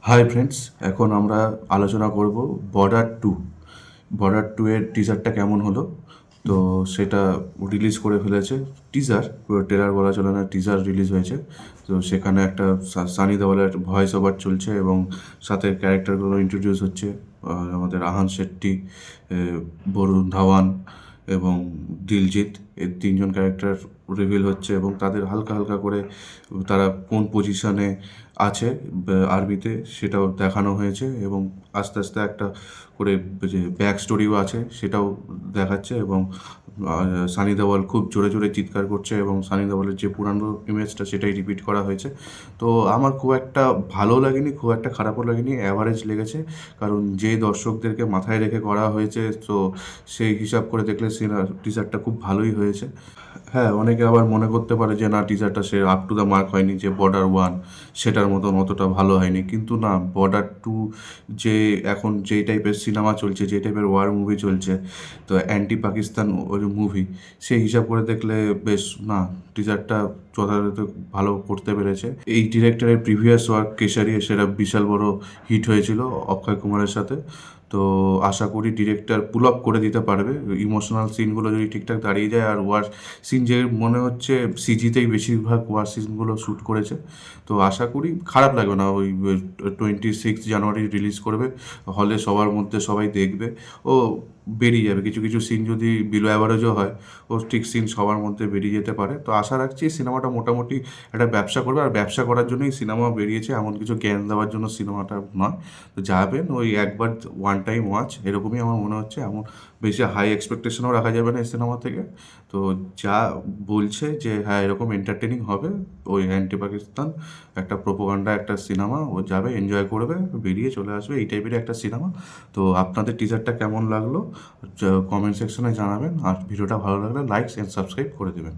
Hi friends, এখন আমরা আলোচনা করব বর্ডার টু এর টিজারটা কেমন হলো। তো সেটা রিলিজ করে ফেলেছে। টিজার, পুরো ট্রেলার বলা চলে না, টিজার রিলিজ হয়েছে। তো সেখানে একটা সানি দেওয়ালের ভয়েস ওভার চলছে এবং সাথে ক্যারেক্টারগুলো ইন্ট্রোডিউস হচ্ছে। আমাদের আহান শেট্টি, বরুণ ধাওয়ান এবং দিলজিৎ, এই তিনজন ক্যারেক্টার রিভিল হচ্ছে এবং তাদের হালকা হালকা করে তারা কোন পজিশনে আছে আর্মিতে সেটাও দেখানো হয়েছে এবং আস্তে আস্তে একটা করে যে ব্যাক স্টোরিও আছে সেটাও দেখাচ্ছে এবং সানি দেওয়াল খুব জোরে জোরে চিৎকার করছে এবং সানি দেওয়ালের যে পুরানো ইমেজটা সেটাই রিপিট করা হয়েছে। তো আমার খুব একটা ভালো লাগেনি, খুব একটা খারাপও লাগেনি, অ্যাভারেজ লেগেছে। কারণ যে দর্শকদেরকে মাথায় রেখে করা হয়েছে, তো সেই হিসাব করে দেখলে টিজারটা খুব ভালোই হয়েছে। হ্যাঁ, অনেকে আবার মনে করতে পারে যে না, টিজারটা সে আপ টু দ্য মার্ক হয়নি, যে বর্ডার 1 সেটার মতন অতটা ভালো হয়নি। কিন্তু না, বর্ডার 2 যে এখন যেই টাইপের সিনেমা চলছে, যে টাইপের ওয়ার মুভি চলছে, তো অ্যান্টি পাকিস্তান ওই মুভি, সেই হিসাব করে দেখলে বেশ না, টিজারটা যথাযথ ভালো করতে পেরেছে। এই ডিরেক্টরের প্রিভিয়াস ওয়ার্ক কেশারি, সেটা বিশাল বড় হিট হয়েছিল অক্ষয় কুমারের সাথে। তো আশা করি ডিরেক্টর পুল আপ করে দিতে পারবে, ইমোশনাল সিনগুলো যদি ঠিকঠাক দাঁড়িয়ে যায়। আর ওয়ার সিন যে মনে হচ্ছে সিজিতেই বেশিরভাগ ওয়ার সিনগুলো শ্যুট করেছে। তো আশা করি খারাপ লাগবে না। ওই 26 জানুয়ারি রিলিজ করবে, হলে সবার মধ্যে সবাই দেখবে। ও বেরিয়ে যাবে, কিছু কিছু সিন যদি বিলো অ্যাভারেজও হয়, ও ঠিক সিন সবার মধ্যে বেরিয়ে যেতে পারে। তো আশা রাখছি সিনেমাটা মোটামুটি একটা ব্যবসা করবে, আর ব্যবসা করার জন্যই সিনেমা বেরিয়েছে, এমন কিছু জ্ঞান দেওয়ার জন্য সিনেমাটা নয়। তো যাবেন, ওই একবার ওয়ান টাইম ওয়াচ, এরকমই আমার মনে হচ্ছে। এমন বেশি হাই এক্সপেকটেশনও রাখা যাবে না এই সিনেমা থেকে। তো যা বলছে যে হ্যাঁ এরকম এন্টারটেনিং হবে, ওই অ্যান্টি পাকিস্তান একটা প্রোপাগান্ডা একটা সিনেমা, ও যাবে, এনজয় করবে, বেরিয়ে চলে আসবে, এই টাইপের একটা সিনেমা। তো আপনাদের টিজারটা কেমন লাগলো কমেন্ট সেকশনে জানাবেন, আর ভিডিওটা ভালো লাগলে লাইক এন্ড সাবস্ক্রাইব করে দেবেন।